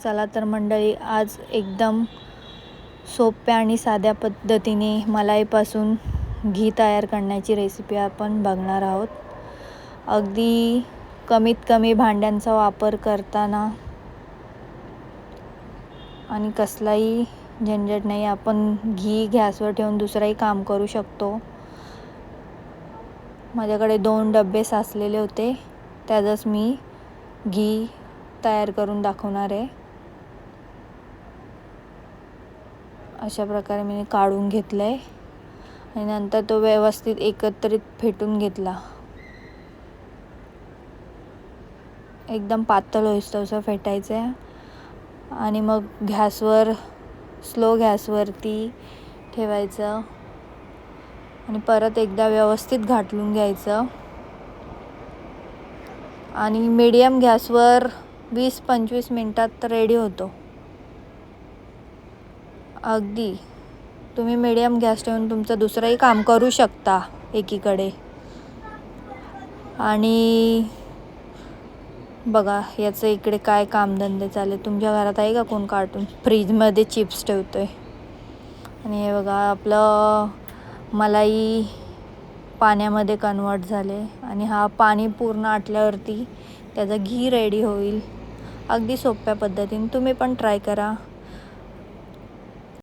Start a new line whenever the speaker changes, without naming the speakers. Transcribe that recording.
चला तर मंडळी, आज एकदम सोप्या आणि साध्या पद्धतीने मलाईपासून घी तयार करण्याची रेसिपी आपण बघणार आहोत. अगदी कमीत कमी भांड्यांचा वापर करताना आणि कसलाही झंझट नाही. आपण घी गॅसवर ठेवून दुसरंही काम करू शकतो. माझ्याकडे 2 डबे साचलेले होते, त्यातच मी घी तयार करून दाखवणार आहे. अशा प्रकारे मी काढून घेतलं आहे आणि नंतर तो व्यवस्थित एकत्रित फेटून घेतला. एकदम पातळ होईस्तोवर फेटायचं आहे आणि मग गॅसवर स्लो गॅसवरती ठेवायचं आणि परत एकदा व्यवस्थित घाटलून घ्यायचं आणि मीडियम गॅसवर 20-25 मिनटात रेडी होतो. अगदी तुम्ही मीडियम गॅस ठेवून तुमचं दुसरंही काम करू शकता एकीकडे. आणि बघा, याचं इकडे काय कामधंदे चालले. तुमच्या घरात आहे का कोण कार्टून? फ्रीजमध्ये चिप्स ठेवतोय. आणि हे बघा, आपलं मलाई पाण्यामध्ये कन्वर्ट झाले आणि हा पाणी पूर्ण आटल्यावरती त्याचं घी रेडी होईल. अगदी सोप्या पद्धतीने तुम्ही पण ट्राय करा.